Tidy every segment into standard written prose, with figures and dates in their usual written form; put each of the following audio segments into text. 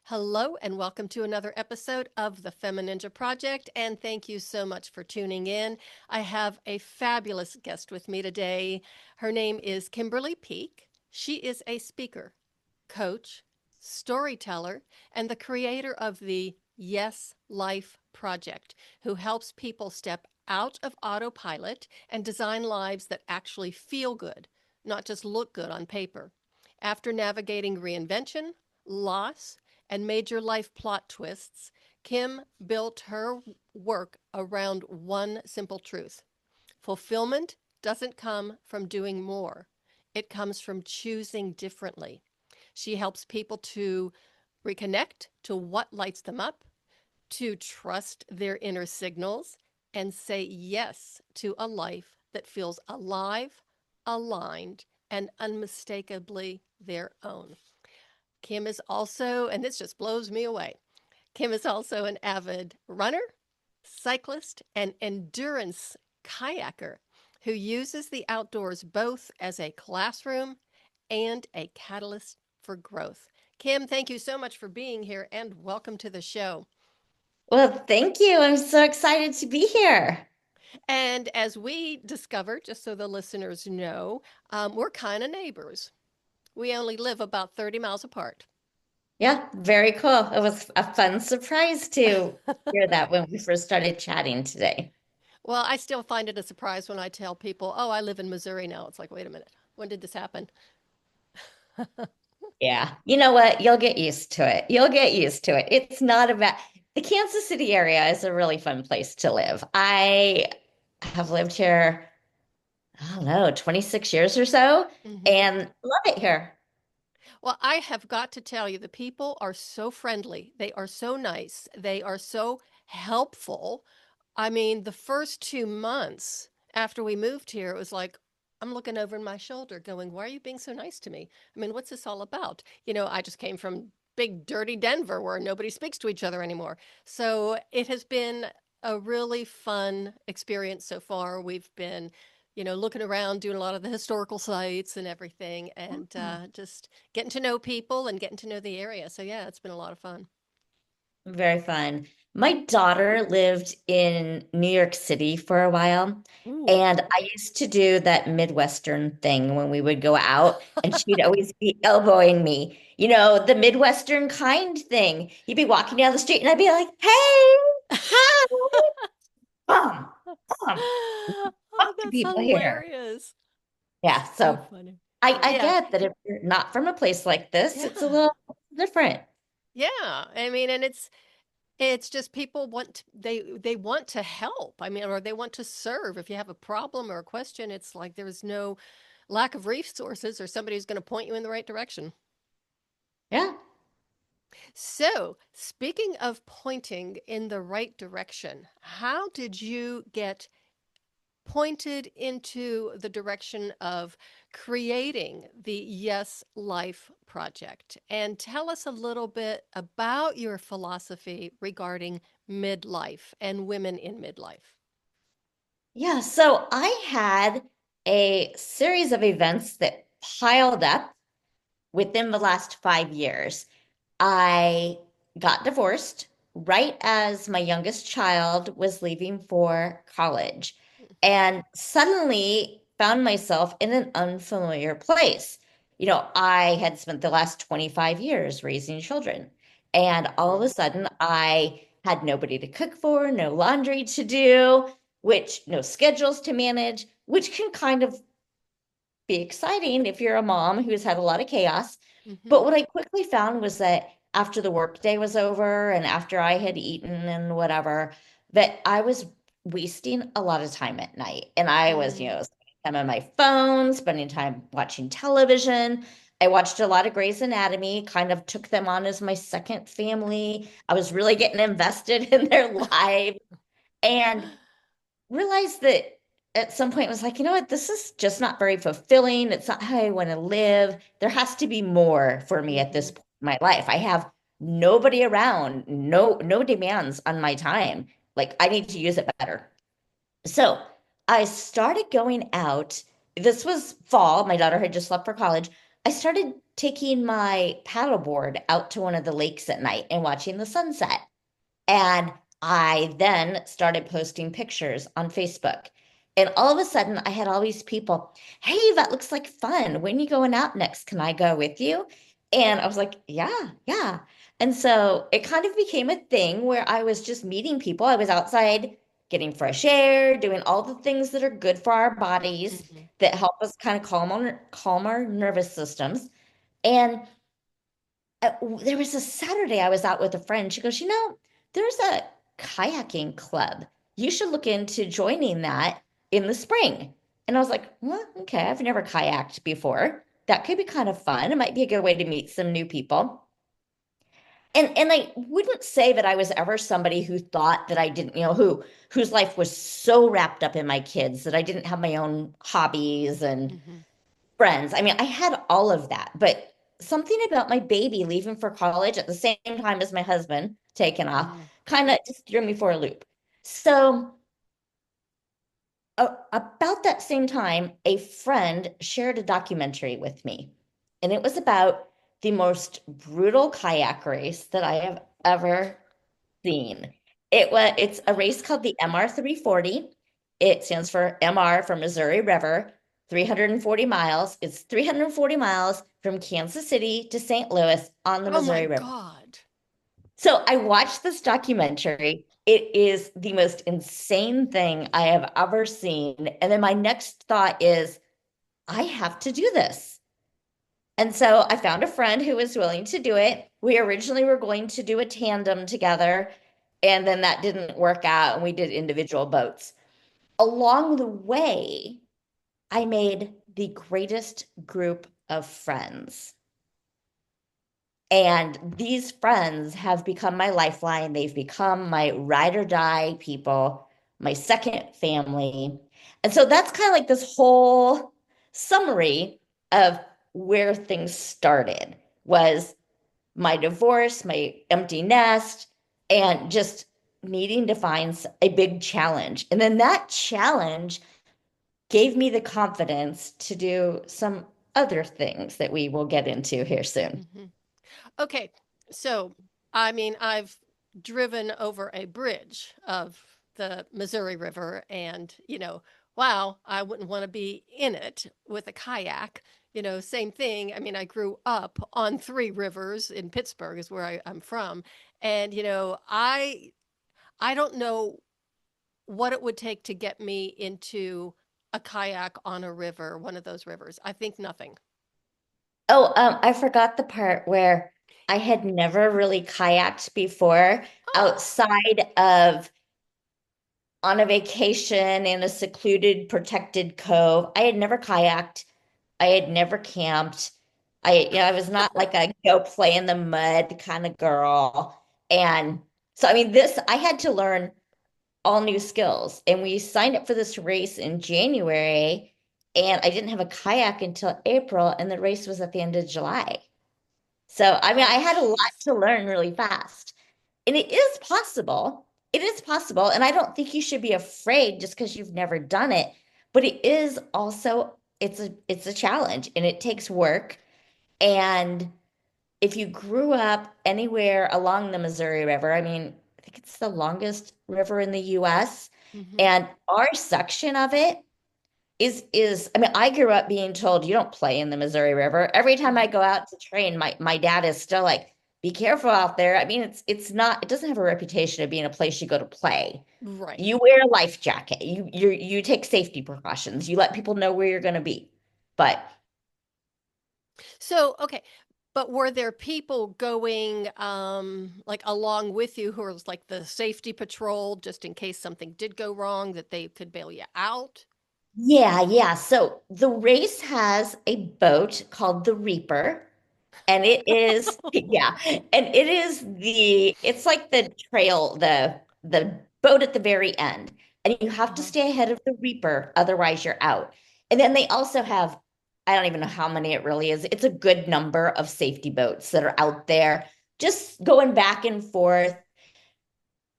Hello, and welcome to another episode of the FemiNinja Project. And thank you so much for tuning in. I have a fabulous guest with me today. Her name is Kimberly Peak. She is a speaker, coach, storyteller, and the creator of the Yes Life Project, who helps people step out of autopilot and design lives that actually feel good, not just look good on paper. After navigating reinvention, loss, and major life plot twists, Kim built her work around one simple truth: fulfillment doesn't come from doing more, it comes from choosing differently. She helps people to reconnect to what lights them up, to trust their inner signals, and say yes to a life that feels alive, aligned, and unmistakably their own. Kim is also, and this just blows me away, Kim is also an avid runner, cyclist, and endurance kayaker who uses the outdoors both as a classroom and a catalyst for growth. Kim, thank you so much for being here and welcome to the show. Well, thank you. I'm so excited to be here. And as we discovered, just so the listeners know, we're kind of neighbors. We only live about 30 miles apart. Yeah, very cool. It was a fun surprise to hear that when we first started chatting today. Well, I still find it a surprise when I tell people, oh, I live in Missouri now. It's like, wait a minute, when did this happen? Yeah. You know what? You'll get used to it. You'll get used to it. It's not about the Kansas City area is a really fun place to live. I have lived here, I don't know, 26 years or so, Hmm. and love it here. Well, I have got to tell you, the people are so friendly. They are so nice. They are so helpful. I mean, the first 2 months after we moved here, it was like, I'm looking over my shoulder going, why are you being so nice to me? I mean, what's this all about? I just came from big, dirty Denver where nobody speaks to each other anymore. So it has been a really fun experience so far. We've been looking around, doing a lot of the historical sites and everything, and just getting to know people and getting to know the area. So, yeah, it's been a lot of fun. Very fun. My daughter lived in New York City for a while, Ooh. and I used to do that Midwestern thing when we would go out, and she'd always be elbowing me, the Midwestern kind thing. You'd be walking down the street, and I'd be like, "Hey, hi, bum, bum, Oh, talk to that's people here." hilarious. Yeah, So so funny. I Yeah. get that if you're not from a place like this, it's a Yeah. little different. Yeah. I mean, and it's just people they want to help. I mean, or they want to serve. If you have a problem or a question, it's like there's no lack of resources or somebody who's going to point you in the right direction. Yeah. So, speaking of pointing in the right direction, how did you get pointed into the direction of creating the Yes Life Project? And tell us a little bit about your philosophy regarding midlife and women in midlife. Yeah, so I had a series of events that piled up within the last 5 years. I got divorced right as my youngest child was leaving for college, and suddenly found myself in an unfamiliar place. I had spent the last 25 years raising children, and all of a sudden I had nobody to cook for, no laundry to do, which no schedules to manage, which can kind of be exciting if you're a mom who's had a lot of chaos. Mm-hmm. But what I quickly found was that after the workday was over and after I had eaten and whatever, that I was wasting a lot of time at night. And I was, Mm. spending time on my phone, spending time watching television. I watched a lot of Grey's Anatomy, kind of took them on as my second family. I was really getting invested in their lives and realized that at some point it was like, you know what, this is just not very fulfilling. It's not how I want to live. There has to be more for me at Mm-hmm. this point in my life. I have nobody around, no demands on my time. Like I need to use it better. So I started going out. This was fall. My daughter had just left for college. I started taking my paddleboard out to one of the lakes at night and watching the sunset. And I then started posting pictures on Facebook. And all of a sudden, I had all these people, hey, that looks like fun. When are you going out next? Can I go with you? And I was like, yeah, yeah. And so it kind of became a thing where I was just meeting people. I was outside getting fresh air, doing all the things that are good for our bodies Hmm. that help us kind of calm our nervous systems. And there was a Saturday I was out with a friend. She goes, there's a kayaking club. You should look into joining that in the spring. And I was like, well, okay, I've never kayaked before. That could be kind of fun. It might be a good way to meet some new people. And I wouldn't say that I was ever somebody who thought that I didn't, whose life was so wrapped up in my kids that I didn't have my own hobbies and Hmm. friends. I mean, I had all of that, but something about my baby leaving for college at the same time as my husband taking off Mm. kind of just threw me for a loop. So, about that same time, a friend shared a documentary with me, and it was about the most brutal kayak race that I have ever seen. It's a race called the MR 340. It stands for MR for Missouri River, 340 miles. It's 340 miles from Kansas City to St. Louis on the Oh my Missouri River. God. So I watched this documentary. It is the most insane thing I have ever seen. And then my next thought is, I have to do this. And so I found a friend who was willing to do it. We originally were going to do a tandem together, and then that didn't work out, and we did individual boats. Along the way, I made the greatest group of friends. And these friends have become my lifeline. They've become my ride or die people, my second family. And so that's kind of like this whole summary of where things started was my divorce, my empty nest, and just needing to find a big challenge. And then that challenge gave me the confidence to do some other things that we will get into here soon. Hmm. Okay. So, I mean, I've driven over a bridge of the Missouri River, and, wow, I wouldn't want to be in it with a kayak. Same thing. I mean, I grew up on three rivers in Pittsburgh, is where I'm from. And, I don't know what it would take to get me into a kayak on a river, one of those rivers. I think nothing. Oh, I forgot the part where I had never really kayaked before Oh, outside of on a vacation in a secluded, protected cove. I had never kayaked. I had never camped. I was not like a go play in the mud kind of girl. And so, I mean, I had to learn all new skills. And we signed up for this race in January, and I didn't have a kayak until April, and the race was at the end of July. So, I mean, oh, I had a lot jeez. to learn really fast. And it is possible. It is possible. And I don't think you should be afraid just because you've never done it. But it is also it's a challenge and it takes work. And if you grew up anywhere along the Missouri River, I mean, I think it's the longest river in the US. Hmm. And our section of it is I mean, I grew up being told you don't play in the Missouri River. Every time I Hmm. go out to train, my dad is still like, be careful out there. I mean, it's not, it doesn't have a reputation of being a place you go to play. Right. You wear a life jacket. You take safety precautions. You let people know where you're going to be. But So, okay. But were there people going like along with you who was like the safety patrol just in case something did go wrong that they could bail you out? yeah, yeah. So the race has a boat called the Reaper. And it is, yeah, and it's like the trail, the boat at the very end. And you have to Uh-huh. stay ahead of the Reaper, otherwise you're out. And then they also have, I don't even know how many it really is. It's a good number of safety boats that are out there, just going back and forth.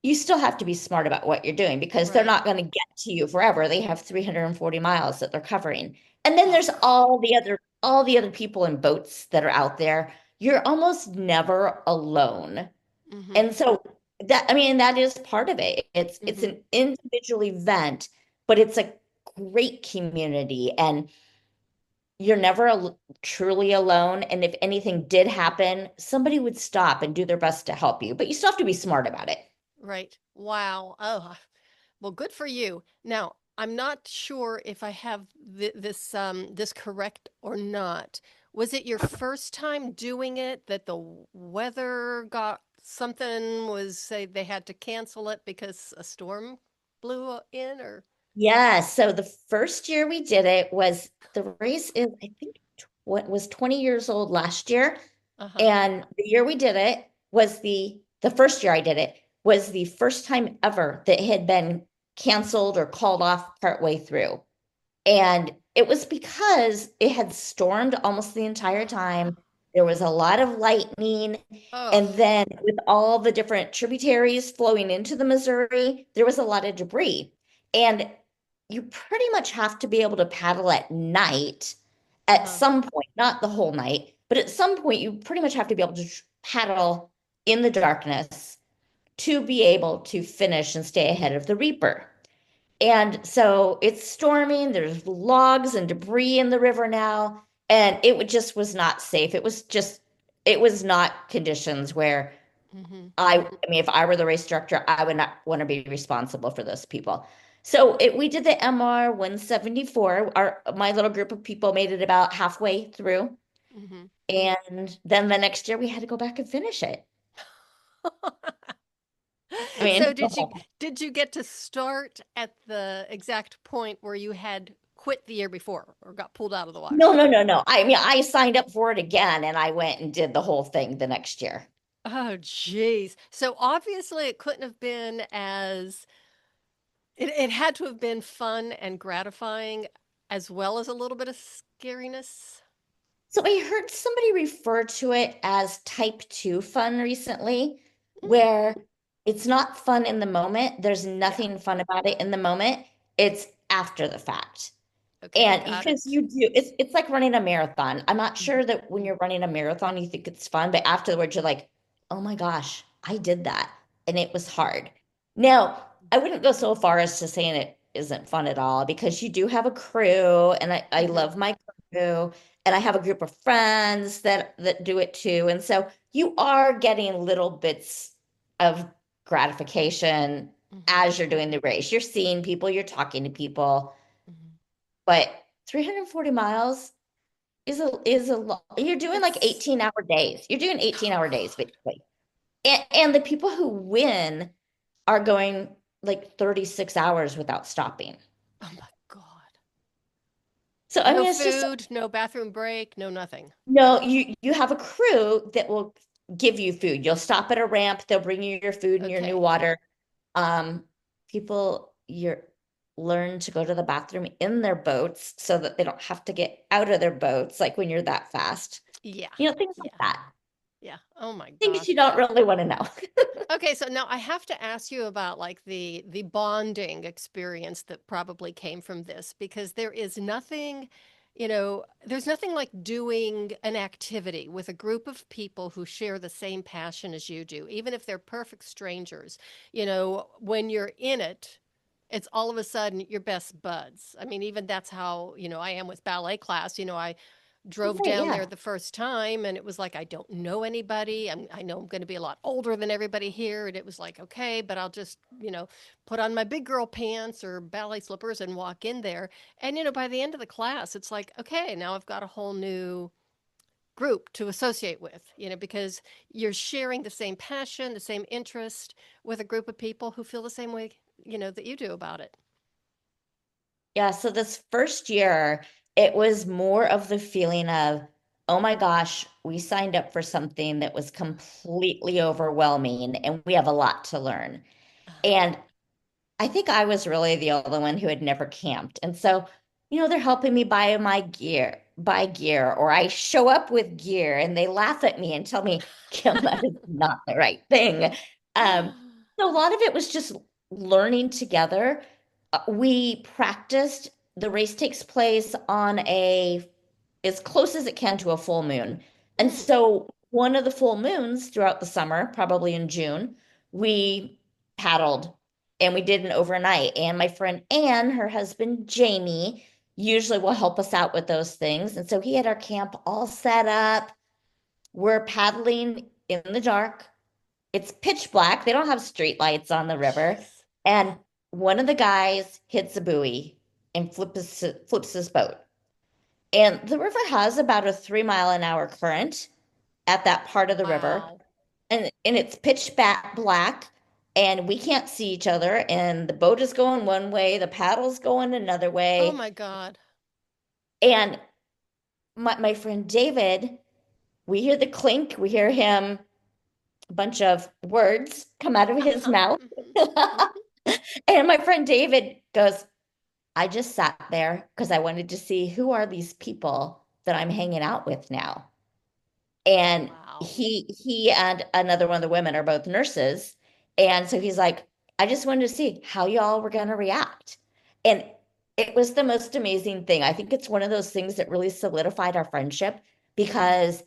You still have to be smart about what you're doing because they're Right. not going to get to you forever. They have 340 miles that they're covering. And then Oh. there's all the other people in boats that are out there. You're almost never alone. Mm-hmm. And so that, I mean, that is part of it. It's Mm-hmm. an individual event, but it's a great community, and you're never truly alone. And if anything did happen, somebody would stop and do their best to help you, but you still have to be smart about it. Right. Wow. Oh, well, good for you. Now, I'm not sure if I have this correct or not. Was it your first time doing it that the weather got something was say they had to cancel it because a storm blew in or Yeah, so the first year we did it was the race is I think what was 20 years old last year. uh-huh. And the year we did it was the first year I did it was the first time ever that it had been canceled or called off partway through. And it was because it had stormed almost the entire time. There was a lot of lightning. Oh. And then with all the different tributaries flowing into the Missouri, there was a lot of debris. And you pretty much have to be able to paddle at night at Uh-huh. some point, not the whole night, but at some point, you pretty much have to be able to paddle in the darkness to be able to finish and stay ahead of the Reaper. And so it's storming, there's logs and debris in the river now, and just was not safe. It was not conditions where Mm-hmm. I mean, if I were the race director, I would not want to be responsible for those people. We did the MR 174. My little group of people made it about halfway through. Mm-hmm. And then the next year we had to go back and finish it. I So mean, did you get to start at the exact point where you had quit the year before or got pulled out of the water? no, no, no, no. I mean, I signed up for it again and I went and did the whole thing the next year. Oh, geez. So obviously it couldn't have been as it had to have been fun and gratifying as well as a little bit of scariness. So I heard somebody refer to it as type 2 fun recently, Mm, where it's not fun in the moment. There's yeah. nothing fun about it in the moment. It's after the fact. Okay, And got because it. it's like running a marathon. I'm not Mhm. sure that when you're running a marathon, you think it's fun, but afterwards you're like, oh my gosh, I did that. And it was hard. Now, I wouldn't go so far as to saying it isn't fun at all because you do have a crew and I Mhm. love my crew and I have a group of friends that do it too. And so you are getting little bits of gratification Mhm. as you're doing the race. You're seeing people, you're talking to people, Mhm. but 340 miles is a lot. You're doing like It's 18-hour days. You're doing 18-hour days basically. And the people who win are going like 36 hours without stopping. oh my God. So I No mean it's just food, no bathroom break, no nothing. no, you have a crew that will give you food. You'll stop at a ramp, they'll bring you your food and your new Okay. water. Um, people you're learn to go to the bathroom in their boats so that they don't have to get out of their boats like when you're that fast. Yeah. Things like Yeah. that. Yeah. Oh my Things gosh. you don't really want to know. Okay, so now I have to ask you about like the bonding experience that probably came from this because there is nothing, there's nothing like doing an activity with a group of people who share the same passion as you do, even if they're perfect strangers. When you're in it, it's all of a sudden your best buds. I mean, even that's how, I am with ballet class. I drove Right, down there yeah. the first time and it was like I don't know anybody. I know I'm going to be a lot older than everybody here and it was like okay, but I'll just, put on my big girl pants or ballet slippers and walk in there. And by the end of the class it's like okay, now I've got a whole new group to associate with, because you're sharing the same passion, the same interest with a group of people who feel the same way, that you do about it. Yeah, so this first year, it was more of the feeling of, oh my gosh, we signed up for something that was completely overwhelming and we have a lot to learn. And I think I was really the only one who had never camped. And so, they're helping me buy gear, or I show up with gear and they laugh at me and tell me, Kim, that is not the right thing. Um, so a lot of it was just learning together. We practiced the race takes place on a as close as it can to a full moon. And Mm. so one of the full moons throughout the summer, probably in June, we paddled and we did an overnight. And my friend Anne, her husband Jamie, usually will help us out with those things. And so he had our camp all set up. We're paddling in the dark. It's pitch black. They don't have street lights on the river. Jeez. And one of the guys hits a buoy and flips his boat. And the river has about a 3 mile an hour current at that part of the river. Wow. And it's pitch black, and we can't see each other. And the boat is going one way, the paddle's going another Oh way. my God. And my friend David, we hear the clink, we hear him, a bunch of words come out of his Uh-huh. mouth. Hmm. And my friend David goes, I just sat there because I wanted to see who are these people that I'm hanging out with now. And Wow. he and another one of the women are both nurses. And so he's like, I just wanted to see how y'all were going to react. And it was the most amazing thing. I think it's one of those things that really solidified our friendship Hmm. because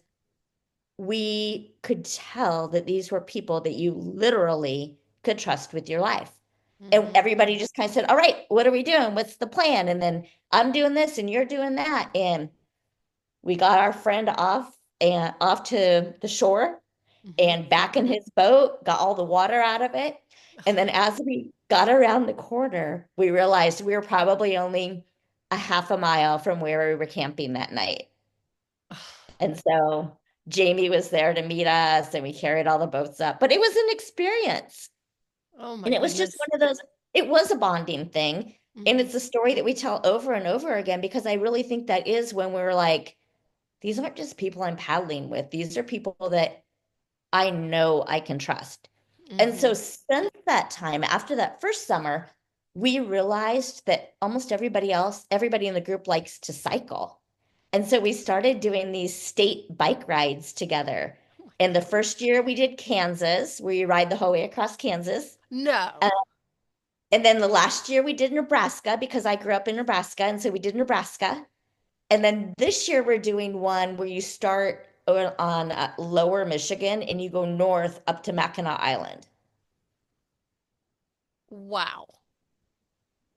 we could tell that these were people that you literally could trust with your life. And Hmm. everybody just kind of said, all right, what are we doing? What's the plan? And then I'm doing this and you're doing that. And we got our friend off to the shore Hmm. and back in his boat, got all the water out of it. And then as we got around the corner, we realized we were probably only a half a mile from where we were camping that night. And so Jamie was there to meet us and we carried all the boats up. But it was an experience. Oh my And it was just goodness. one of those, it was a bonding thing. And Hmm. it's a story that we tell over and over again because I really think that is when we were like, these aren't just people I'm paddling with. These are people that I know I can trust. And so Hmm. since that time, after that first summer, we realized that almost everybody in the group likes to cycle. And so we started doing these state bike rides together. Oh my And the God. first year we did Kansas, where you ride the whole way across Kansas. Uh, No. and then the last year we did Nebraska because I grew up in Nebraska. And so we did Nebraska. And then this year we're doing one where you start on lower Michigan and you go north up to Mackinac Island. Wow.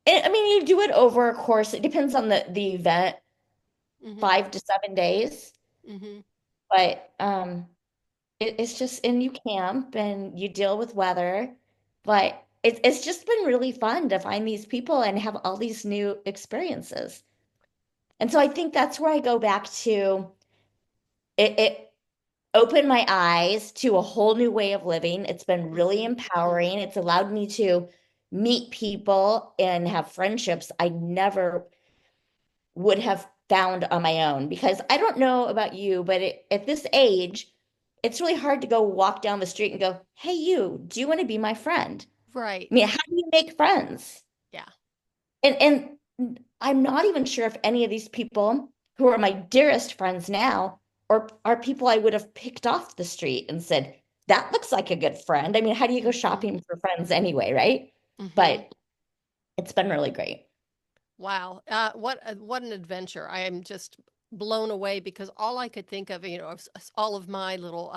And, I mean, you do it over a course. It depends on the event, Hmm. 5 to 7 days. Hmm. But it's just, and you camp and you deal with weather. But it's just been really fun to find these people and have all these new experiences. And so I think that's where I go back to it opened my eyes to a whole new way of living. It's been really Hmm. empowering. It's allowed me to meet people and have friendships I never would have found on my own. Because I don't know about you, but at this age, it's really hard to go walk down the street and go, hey, you, do you want to be my friend? I Right. mean, how do you make friends? Yeah. And I'm not even sure if any of these people who are my dearest friends now or are people I would have picked off the street and said, that looks like a good friend. I mean, how do you go Hmm. shopping for friends anyway, right? Hmm. But it's been really great. Wow. What an adventure. I am just blown away because all I could think of, all of my little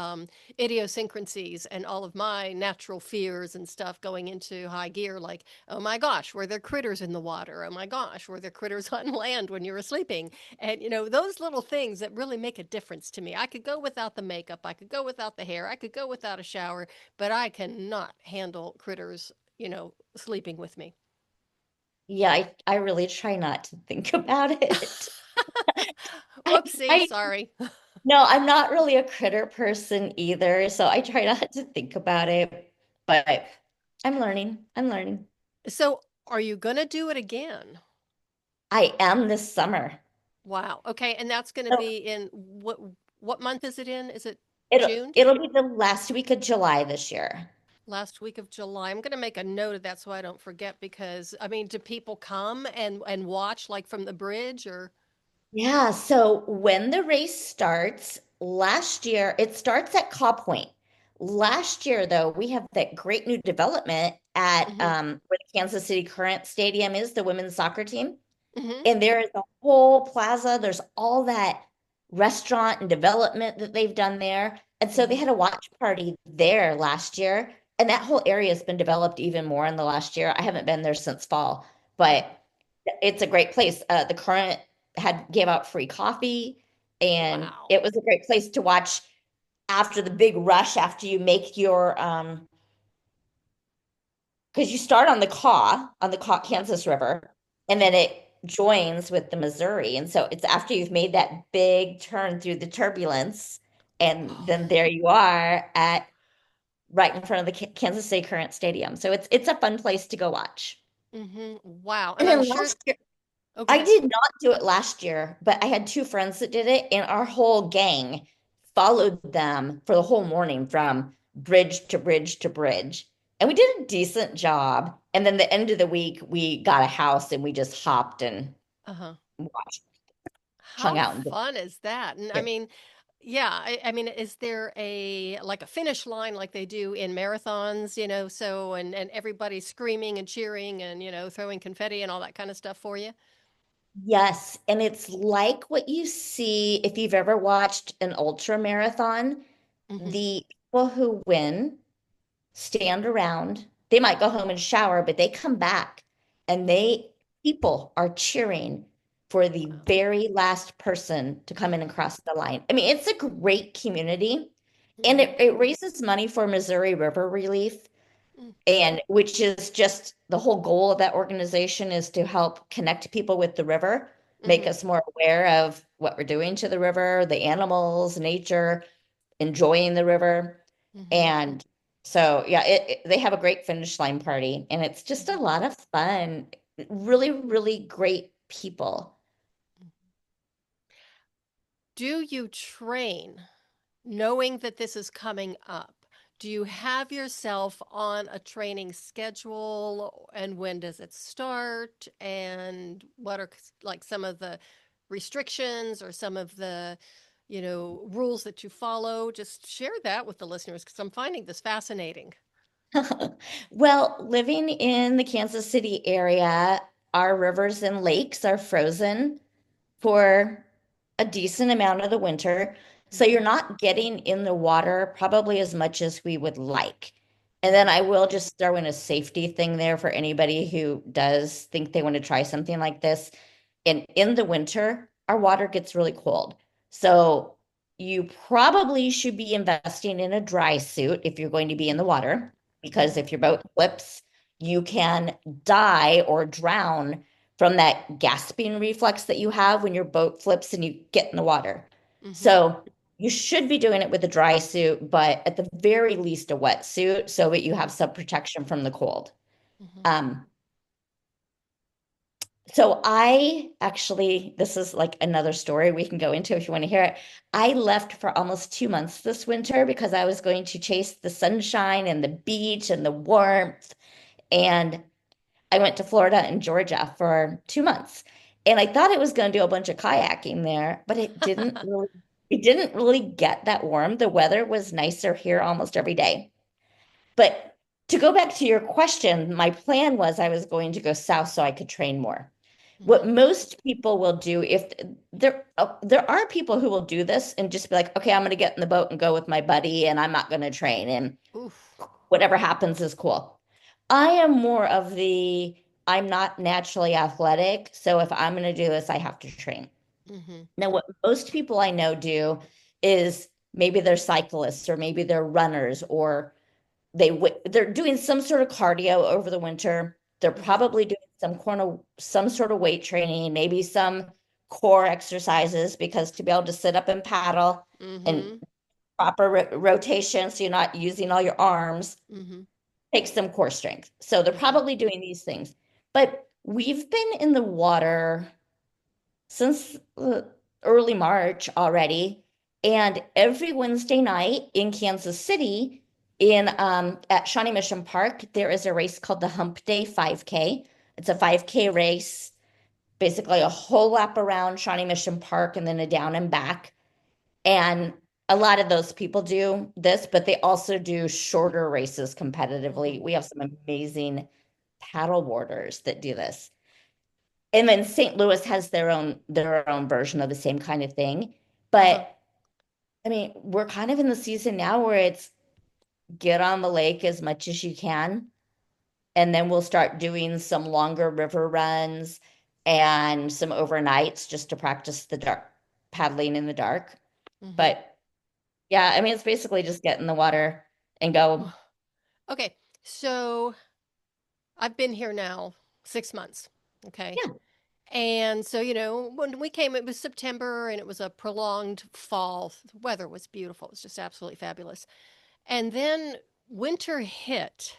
idiosyncrasies and all of my natural fears and stuff going into high gear, like, oh my gosh, were there critters in the water? Oh my gosh, were there critters on land when you were sleeping? And those little things that really make a difference to me. I could go without the makeup, I could go without the hair, I could go without a shower, but I cannot handle critters, sleeping with me. Yeah, I really try not to think about it. I, Whoopsie, I sorry. no, I'm not really a critter person either, so I try not to think about it. But I'm learning. I'm learning. So, are you going to do it again? I am this summer. Wow. Okay, and that's going to So be in what month is it in? Is it it'll June? it'll be the last week of July this year. Last week of July. I'm going to make a note of that so I don't forget because I mean, do people come and watch like from the bridge or Yeah, so when the race starts, last year it starts at Caw Point. Last year, though, we have that great new development at Mhm. where the Kansas City Current Stadium is, the women's soccer team. Hmm. And there is a whole plaza. There's all that restaurant and development that they've done there. And so they Hmm. had a watch party there last year. And that whole area has been developed even more in the last year. I haven't been there since fall, but it's a great place. The current had gave out free coffee, and Wow. it was a great place to watch after the big rush after you make your because you start on the Caw, Uh-huh. Kansas River, and then it joins with the Missouri. And so it's after you've made that big turn through the turbulence, and then there you are at right in front of the Kansas State Current Stadium. So it's a fun place to go watch. Wow. And And I'm then sure. last year, Oh, go I ahead. did not do it last year, but I had two friends that did it, and our whole gang followed them for the whole morning from bridge to bridge to bridge. And we did a decent job. And then the end of the week, we got a house and we just hopped and Uh-huh. watched, hung How out. And fun is that? And I did. mean, yeah, I mean, is there a like a finish line like they do in marathons, so and everybody's screaming and cheering and throwing confetti and all that kind of stuff for you? Yes. And it's like what you see if you've ever watched an ultra marathon, Hmm. the people who win stand around. They might go home and shower, but they come back and Hmm. people are cheering for the Wow. very last person to come in and Hmm. cross the line. I mean, it's a great community, and Hmm. it raises money for Missouri River Relief, and which is just the whole goal of that organization is to help connect people with the river, make Hmm. us more aware of what we're doing to the river, the animals, nature, enjoying the river. Hmm. And so, yeah, they have a great finish line party, and it's just a Hmm. lot of fun. Really, really great people. Do you train knowing that this is coming up? Do you have yourself on a training schedule, and when does it start? And what are like some of the restrictions or some of the, rules that you follow? Just share that with the listeners because I'm finding this fascinating. Well, living in the Kansas City area, our rivers and lakes are frozen for a decent amount of the winter. So you're Hmm. not getting in the water probably as much as we would like. And then I will just throw in a safety thing there for anybody who does think they want to try something like this. And in the winter, our water gets really cold. So you probably should be investing in a dry suit if you're going to be in the Hmm. water, because Hmm. if your boat flips, you can die or drown from that gasping reflex that you have when your boat flips and you get in the water. Hmm. So you should be doing it with a dry suit, but at the very least a wetsuit so that you have some protection from the cold. Hmm. Um, so I actually, this is like another story we can go into if you want to hear it. I left for almost 2 months this winter because I was going to chase the sunshine and the beach and the warmth. And I went to Florida and Georgia for 2 months. And I thought it was going to do a bunch of kayaking there, but it didn't really get that warm. The weather was nicer here almost every day. But to go back to your question, my plan was I was going to go south so I could train more. What Hmm. most people will do if there are people who will do this and just be like, okay, I'm going to get in the boat and go with my buddy and I'm not going to train and Oof. whatever happens is cool. I am more of the I'm not naturally athletic, so if I'm going to do this, I have to train. Hmm. Now, what most people I know do is maybe they're cyclists or maybe they're runners or they're doing some sort of cardio over the winter. They're Hmm. probably doing some sort of weight training, maybe some core exercises because to be able to sit up and paddle and Hmm. proper rotation so you're not using all your arms Hmm. takes some core strength. So they're Hmm. probably doing these things. But we've been in the water since early March already. And every Wednesday night in Kansas City, in at Shawnee Mission Park, there is a race called the Hump Day 5K. It's a 5K race, basically a whole lap around Shawnee Mission Park and then a down and back. And a lot of those people do this, but they also do shorter races Hmm. competitively. We have some amazing paddle boarders that do this. And then St. Louis has their own version of the same kind of thing. Uh-huh. But I mean, we're kind of in the season now where it's get on the lake as much as you can, and then we'll start doing some longer river runs and some overnights just to practice the dark paddling in the dark. Mm-hmm. But yeah, I mean, it's basically just get in the water and go. Okay, so I've been here now 6 months. Okay. Yeah, And so, when we came, it was September and it was a prolonged fall. The weather was beautiful. It was just absolutely fabulous. And then winter hit.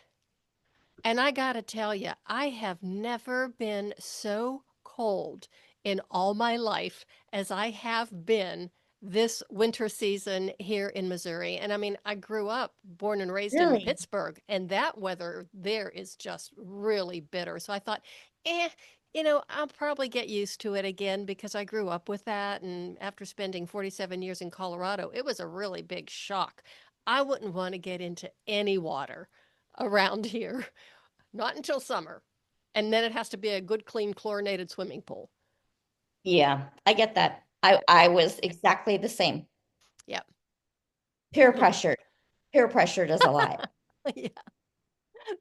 And I got to tell you, I have never been so cold in all my life as I have been this winter season here in Missouri. And I mean, I grew up, born and raised in really. Pittsburgh, and that weather there is just really bitter. So I thought, eh, I'll probably get used to it again because I grew up with that. And after spending 47 years in Colorado, it was a really big shock. I wouldn't want to get into any water around here. Not until summer. And then it has to be a good, clean, chlorinated swimming pool. Yeah, I get that. I was exactly the same. Yep. Peer pressure. Peer pressure does a lot. Yeah,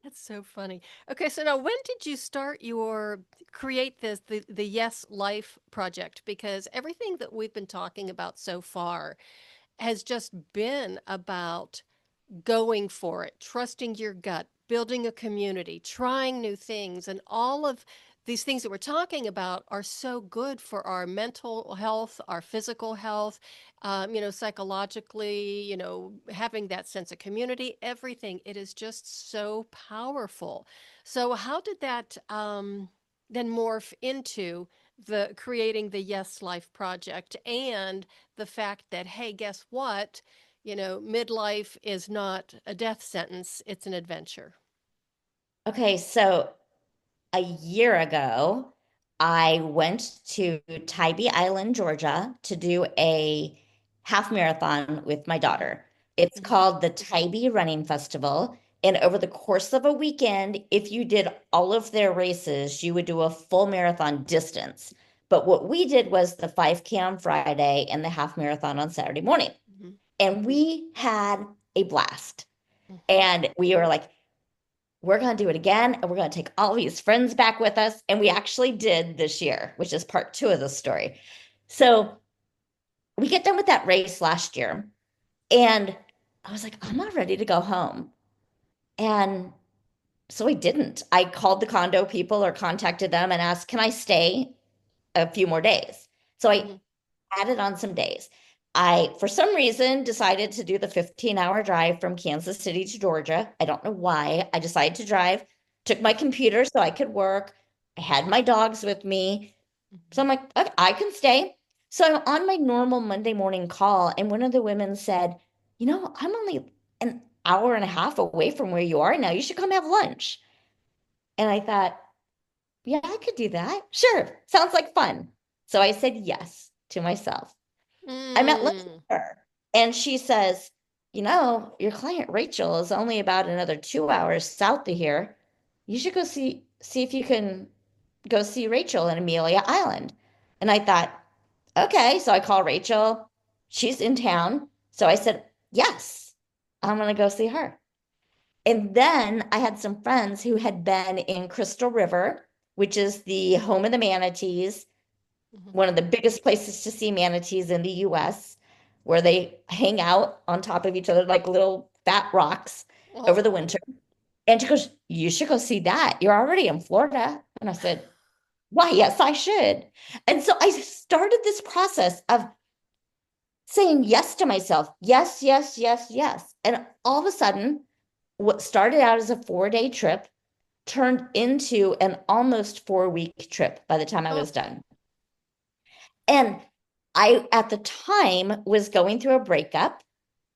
that's so funny. Okay, so now when did you start your create the Yes Life project? Because everything that we've been talking about so far has just been about going for it, trusting your gut, building a community, trying new things. And all of these things that we're talking about are so good for our mental health, our physical health, psychologically, having that sense of community, everything. It is just so powerful. So, how did that then morph into the creating the Yes Life project and the fact that, hey, guess what? Midlife is not a death sentence, it's an adventure. Okay, so a year ago, I went to Tybee Island, Georgia, to do a half marathon with my Hmm. daughter. It's Hmm. called the Tybee Running Festival. And over the course of a weekend, if you did all of their races, you would do a full marathon distance. But what we did was the 5K on Friday and the half marathon on Saturday morning. Hmm. And we had a blast. Hmm. And we were like, we're going to do it again and we're going to take all these friends back with us. And we actually did this year, which is part two of the story. So we get done with that race last year. And I was like, I'm not ready to go home. And so I didn't. I called the condo people or contacted them and asked, can I stay a few more days? So I Hmm. added on some days. I, for some reason, decided to do the 15-hour drive from Kansas City to Georgia. I don't know why. I decided to drive, took my computer so I could work. I had my dogs with me. So I'm like, okay, I can stay. So I'm on my normal Monday morning call, and one of the women said, I'm only an hour and a half away from where you are now. You should come have lunch. And I thought, yeah, I could do that. Sure. Sounds like fun. So I said yes to myself. I'm at lunch with Mm. her. And she says, your client Rachel is only about another 2 hours south of here. You should go see if you can go see Rachel in Amelia Island. And I thought, okay. So I call Rachel. She's in town. So I said, yes, I'm gonna go see her. And then I had some friends who had been in Crystal River, which is the home of the manatees, Mhm. one of the biggest places to see manatees in the US, where they hang out on top of each other like little fat rocks over the Oh. winter. And she goes, you should go see that. You're already in Florida. And I said, why, yes, I should. And so I started this process of saying yes to myself. Yes, yes, yes, yes. And all of a sudden, what started out as a 4-day trip turned into an almost 4-week trip by the time I Oh. was done. And I, at the time, was going through a breakup.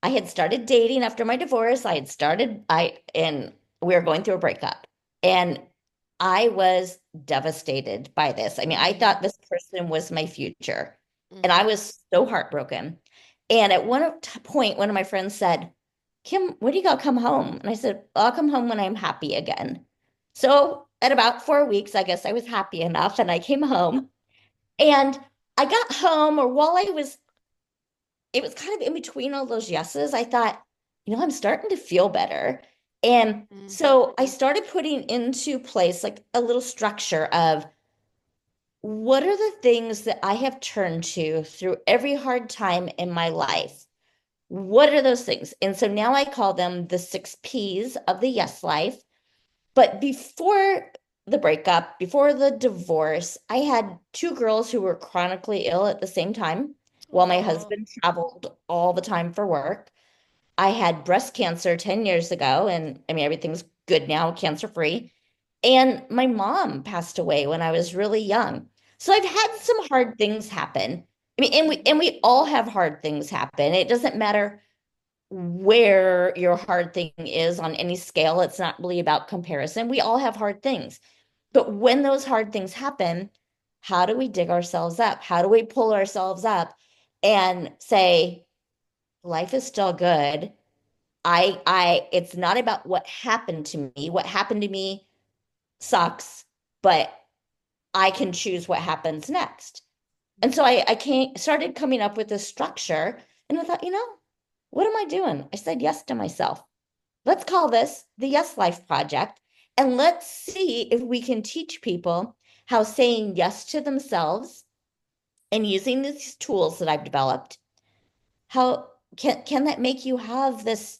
I had started dating after my divorce. And we were going through a breakup. And I was devastated by this. I mean, I Mm-hmm. thought this person was my future. And I Mm-hmm. was so heartbroken. And at one point, one of my friends said, Kim, when do you go come home? And I said, I'll come home when I'm happy again. So at about 4 weeks, I guess I was happy enough and I came home. And I got home, or while it was kind of in between all those yeses, I thought, I'm starting to feel better. And Mm, so I started putting into place like a little structure of what are the things that I have turned to through every hard time in my life? What are those things? And so now I call them the 6 Ps of the yes life. But before the breakup, before the divorce, I had two girls who were chronically ill at the same time while my oh, husband traveled all the time for work. I had breast cancer 10 years ago, and I mean, everything's good now, cancer free. And my mom passed away when I was really young. So I've had some hard things happen. I mean, and we all have hard things happen. It doesn't matter where your hard thing is on any scale. It's not really about comparison. We all have hard things. But when those hard things happen, how do we dig ourselves up? How do we pull ourselves up and say, life is still good? It's not about what happened to me. What happened to me sucks, but I can choose what happens next. And so I started coming up with this structure, and I thought, what am I doing? I said yes to myself. Let's call this the Yes Life Project, and let's see if we can teach people how saying yes to themselves and using these tools that I've developed, how can that make you have this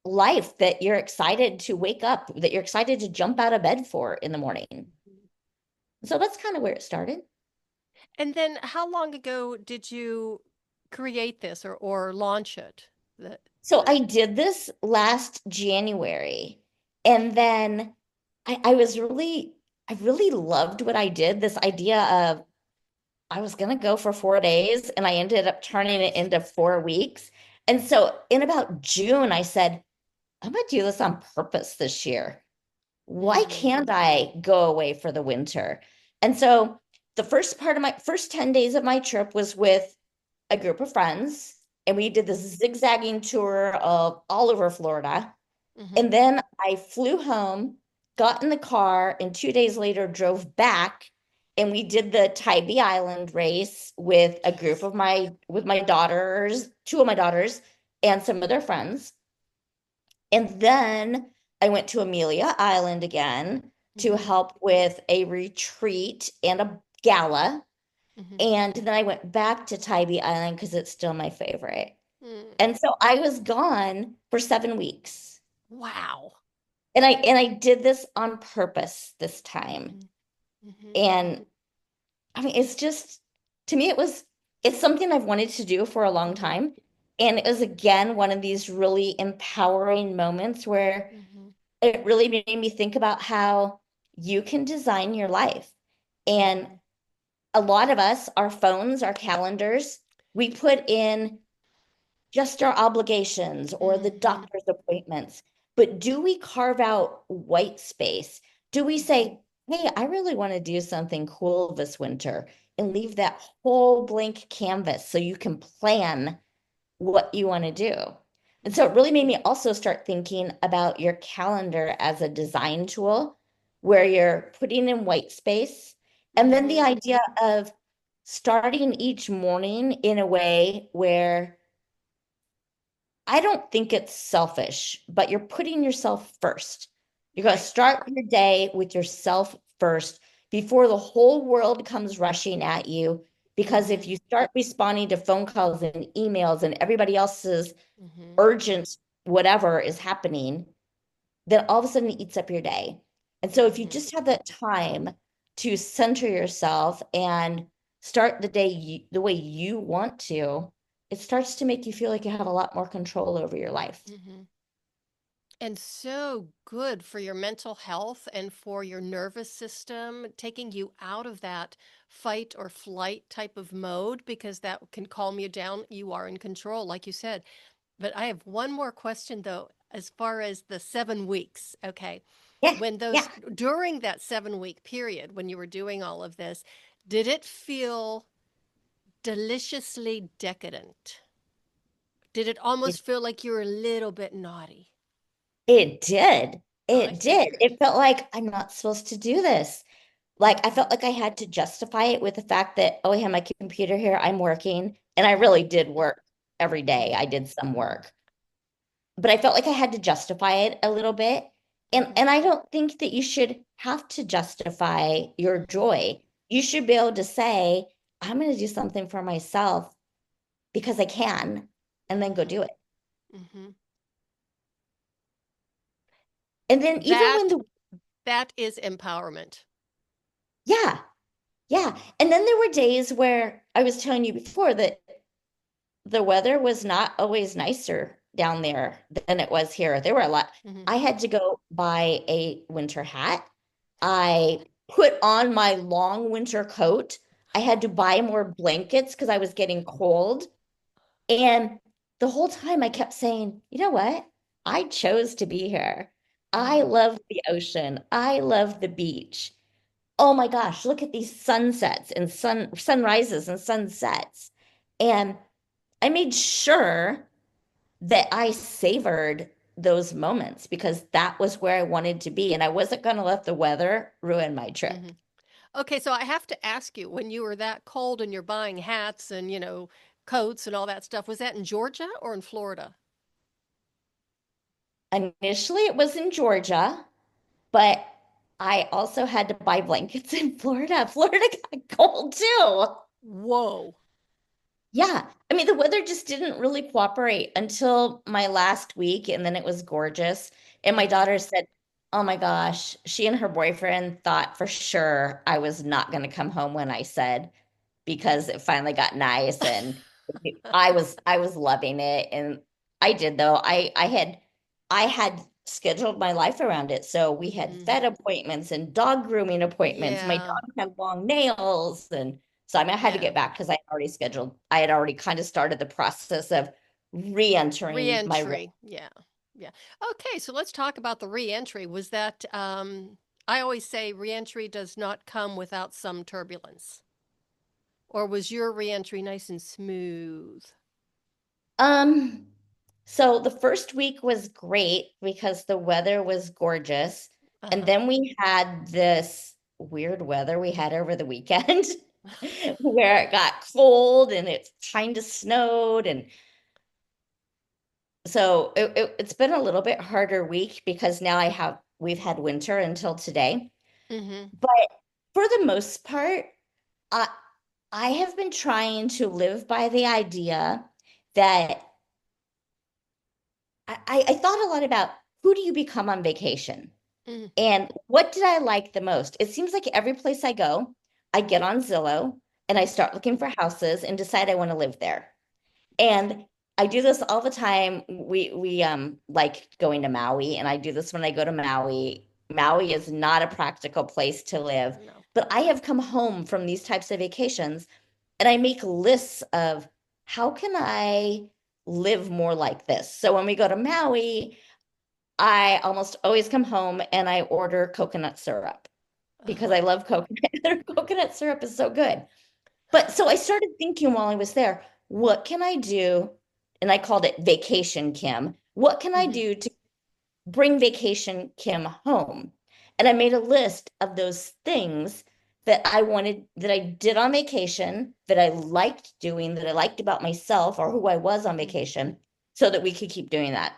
life that you're excited to wake up, that you're excited to jump out of bed for in the morning. So that's kind of where it started. and then how long ago did you create this or launch it? The, So the, I did this last January, and then I really loved what I did. This idea of I was going to go for 4 days, and I ended up turning it into 4 weeks. And so in about June, I said, I'm going to do this on purpose this year. Why mm, can't I go away for the winter? And so the first part of my first 10 days of my trip was with a group of friends, and we did this zigzagging tour of all over Florida. hmm And then I flew home, got in the car, and 2 days later drove back. And we did the Tybee Island race with a group of my daughters, two of my daughters, and some of their friends. And then I went to Amelia Island again to hmm help with a retreat and a gala. hmm And then I went back to Tybee Island because it's still my favorite. mm. And so I was gone for 7 weeks. Wow. And I did this on purpose this time. hmm hmm And I mean, it's just to me it's something I've wanted to do for a long hmm time. And it was again one of these really empowering moments where hmm it really made me think about how you can design your life. And hmm a lot of us, our phones, our calendars, we put in just our obligations or the hmm doctor's appointments. But do we carve out white space? Do we say, hey, I really want to do something cool this winter and leave that whole blank canvas so you can plan what you want to do? And so it hmm really made me also start thinking about your calendar as a design tool where you're putting in white space. And then the hmm idea of starting each morning in a way where I don't think it's selfish, but you're putting yourself first. You're going to Right. start your day with yourself first before the whole world comes rushing at you. Because if hmm you start responding to phone calls and emails and everybody else's hmm urgent whatever is happening, then all of a sudden it eats up your day. And so if you hmm just have that time to center yourself and start the day the way you want to, it starts to make you feel like you have a lot more control over your life. hmm And so good for your mental health and for your nervous system, taking you out of that fight or flight type of mode because that can calm you down. You are in control, like you said. But I have one more question though, as far as the 7 weeks. Okay. Yeah, When yeah. those, during that 7 week period, when you were doing all of this, did it feel deliciously decadent? Did it It, almost feel like you were a little bit naughty? it did. I It see what did. you mean. It felt like I'm not supposed to do this. Like I felt like I had to justify it with the fact that, oh, I have my computer here, I'm working. And I really Mhm, did work every day. mhm, I did some work. But I felt like I had to justify it a little bit. And mhm, and I don't think that you should have to justify your mhm, joy. You should be able to say, I'm going to do something for myself because I can, and then go mhm, do it. mhm. And then even That when the that is empowerment. yeah, yeah. And then there were days where I was telling you before that the weather was not always nicer down there than it was here. There were a lot. Mhm. I had to go buy a winter hat. I put on my long winter coat. I had to buy more blankets because I was getting cold. And the whole time I kept saying, you know what? I chose to be here. I Mhm. love the ocean. I love the beach. Oh my gosh, look at these sunsets and sunrises and sunsets. And I made sure that I savored those moments because that was where I wanted to be. And I wasn't going to let the weather ruin my trip. Mhm. Okay, so I have to ask you, when you were that cold and you're buying hats and, coats and all that stuff, was that in Georgia or in Florida? Initially, it was in Georgia, but I also had to buy blankets in Florida. Florida got cold too. Whoa. Yeah. I mean, the weather just didn't really cooperate until my last week, and then it was gorgeous. And my Mhm. daughter said, oh my gosh, she and her boyfriend thought for sure I was not going to come home when I said, because it finally got nice and I was loving it. And I did though. I had scheduled my life around it. So we had vet Mhm. appointments and dog grooming appointments. My Yeah. dog had long nails. And so I mean, I had to Yeah. get back because I had already kind of started the process of re-entering my role. Reentry. Yeah. Yeah. Okay, so let's talk about the reentry. Was that I always say reentry does not come without some turbulence. Or was your reentry nice and smooth? Um, so the first week was great because the weather was gorgeous. And Uh-huh. then we had this weird weather we had over the weekend where it got cold and it kind of snowed. And so it's been a little bit harder week because now we've had winter until today. Mhm. But for the most part, I, I have been trying to live by the idea that I thought a lot about who do you become on vacation Mhm. and what did I like the most? It seems like every place I go, I get on Zillow and I start looking for houses and decide I want to live there. And I do this all the time. We like going to Maui, and I do this when I go to Maui. Maui is not a practical place to live, No. but I have come home from these types of vacations and I make lists of how can I live more like this. So when we go to Maui, I almost always come home and I order coconut syrup because Uh-huh. I love coconut. Their coconut syrup is so good. But so I started thinking while I was there, what can I do? And I called it Vacation Kim. What can I Mhm. do to bring Vacation Kim home? And I made a list of those things that I did on vacation, that I liked doing, that I liked about myself or who I was on Mhm. vacation, so that we could keep doing that.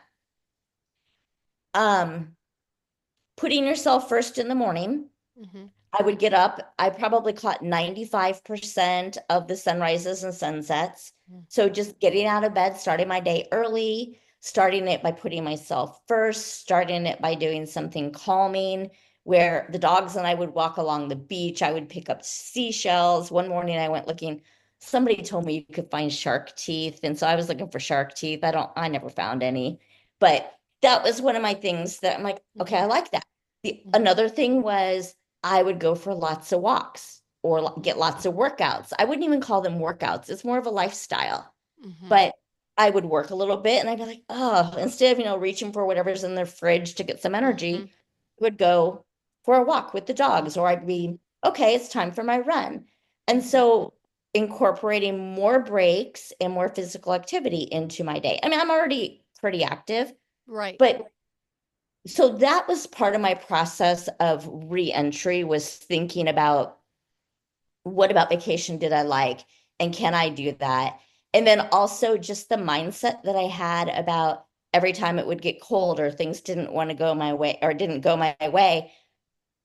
Um, Putting yourself first in the morning. Mhm. I would get up. I probably caught 95% of the sunrises and sunsets. Mhm. So just getting out of bed, starting my day early, starting it by putting myself first, starting it by doing something calming, where the dogs and I would walk along the beach. I would pick up seashells. One morning I went looking, somebody told me you could find shark teeth. And so I was looking for shark teeth. I never found any. But that was one of my things that I'm like, okay, I Mhm. like that. The Mhm. another thing was I would go for lots of walks or get lots of workouts. I wouldn't even call them workouts. It's more of a lifestyle. Mhm. But I would work a little bit and I'd be like, oh, instead of, reaching for whatever's in the fridge to get some Mhm. energy, I would go for a walk with the dogs, or I'd be, okay, it's time for my run. And Mhm. so incorporating more breaks and more physical activity into my day. I mean, I'm already pretty active, Right. but So that was part of my process of re-entry, was thinking about what about vacation did I like and can I do that? And then also just the mindset that I had about every time it would get cold or things didn't want to go my way or didn't go my way,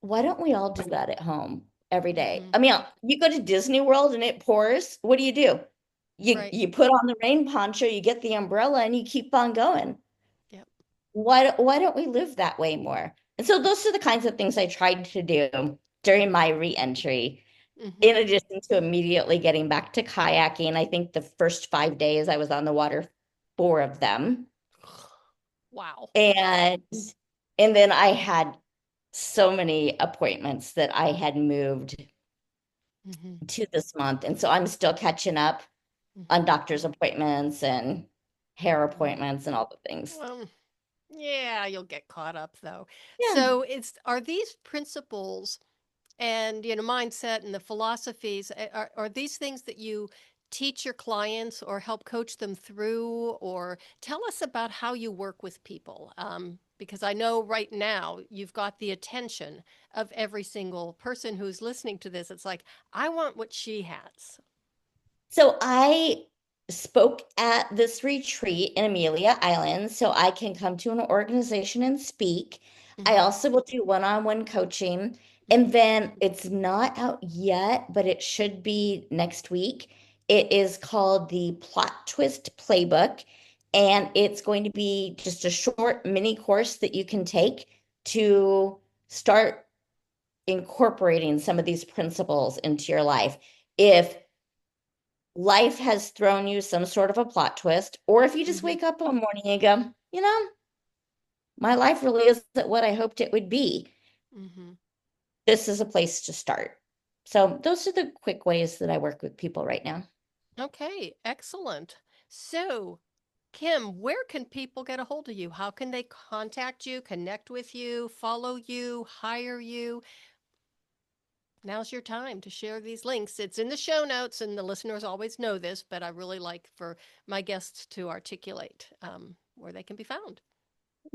why don't we all do that at home every day? Hmm. I mean, you go to Disney World and it pours. What do? You Right. you put on the rain poncho, you get the umbrella, and you keep on going. Yep. Why don't we live that way more? And so those are the kinds of things I tried to do during my re-entry. In Hmm. addition to immediately getting back to kayaking, I think the first 5 days I was on the water, four of them. Wow. And and then I had so many appointments that I had moved Hmm. to this month. And so I'm still catching up on Hmm. doctor's appointments and hair Hmm. appointments and all the things. Well, yeah, you'll get caught up though. Yeah. So it's are these principles and mindset and the philosophies are these things that you teach your clients or help coach them through, or tell us about how you work with people, because I know right now you've got the attention of every single person who's listening to this. It's like, I want what she has. So I spoke at this retreat in Amelia Island, so I can come to an organization and speak. I Hmm. also will do one-on-one coaching. And Hmm. then it's not out yet, but it should be next week. It is called the Plot Twist Playbook, and it's going to be just a short mini course that you can take to start incorporating some of these principles into your life. If life has thrown you some sort of a plot twist, or if you just Hmm. wake up one morning and go, my life really isn't what I hoped it would be, Hmm. this is a place to start. So, those are the quick ways that I work with people right now. Okay, excellent. So, Kim, where can people get a hold of you? How can they contact you, connect with you, follow you, hire you? Now's your time to share these links. It's in the show notes, and the listeners always know this, but I really like for my guests to articulate where they can be found.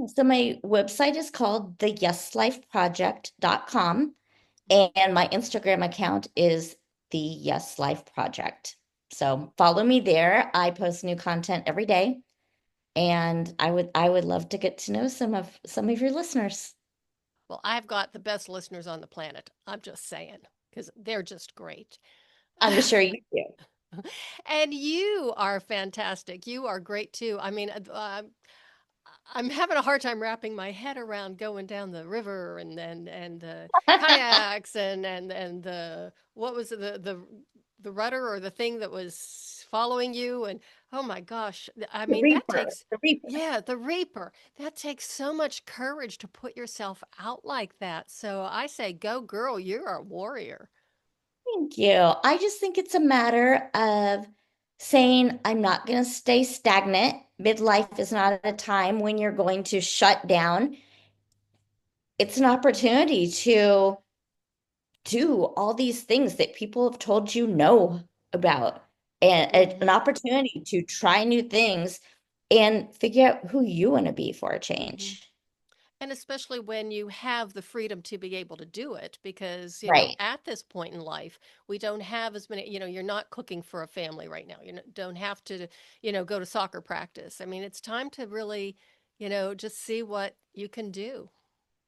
So, my website is called the yeslifeproject.com, Mhm. and my Instagram account is the Yes Life Project. So, follow me there. I post new content every day, and I would love to get to know some of your listeners. Well, I've got the best listeners on the planet. I'm just saying, because they're just great. I'm sure you do. And you are fantastic. You are great too. I mean, I'm having a hard time wrapping my head around going down the river and the kayaks and the what was it, the rudder or the thing that was following you, and oh my gosh, I The mean that Reaper, takes, the Reaper. yeah, the reaper, that takes so much courage to put yourself out like that. So I say go girl, you're a warrior. Thank you. I just think it's a matter of saying, I'm not going to stay stagnant. Midlife is not a time when you're going to shut down. It's an opportunity to do all these things that people have told you no about, and an Hmm. opportunity to try new things and figure out who you want to be for a Hmm. change. And especially when you have the freedom to be able to do it, because, Right. at this point in life, we don't have as many, you're not cooking for a family right now. Don't have to, go to soccer practice. I mean, it's time to really, just see what you can do.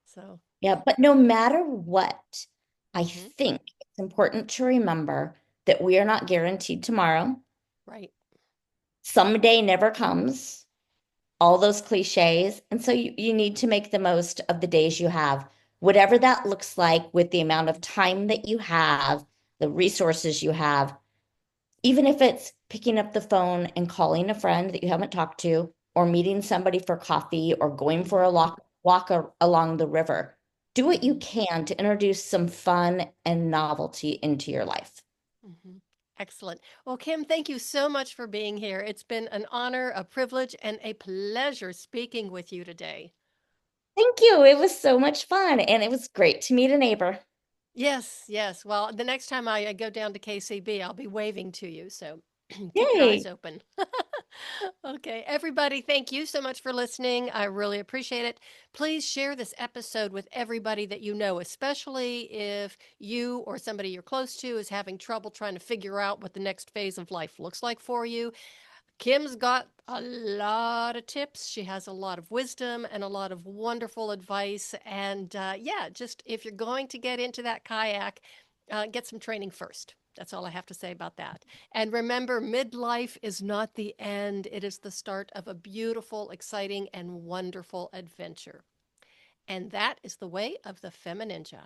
So, Yeah, but no matter what, I hmm, think it's important to remember that we are not guaranteed tomorrow. right. Someday never comes, all those cliches. And so you need to make the most of the days you have, whatever that looks like, with the amount of time that you have, the resources you have, even if it's picking up the phone and calling a friend that you haven't talked to, or meeting somebody for coffee, or going for a Hmm. walk along the river. Do what you Hmm. can to introduce some fun and novelty into your life. Hmm. Excellent. Well, Kim, thank you so much for being here. It's been an honor, a privilege, and a pleasure speaking with you today. Thank you. It was so much fun, and it was great to meet a neighbor. Yes, yes. Well, the next time I go down to KCB, I'll be waving to you. So, Keep your eyes Yay. open. Okay, everybody, thank you so much for listening. I really appreciate it. Please share this episode with everybody that you know, especially if you or somebody you're close to is having trouble trying to figure out what the next phase of life looks like for you. Kim's got a lot of tips. She has a lot of wisdom and a lot of wonderful advice. And yeah, just if you're going to get into that kayak, get some training first. That's all I have to say about that. And remember, midlife is not the end, it is the start of a beautiful, exciting, and wonderful adventure. And that is the way of the FemiNinja.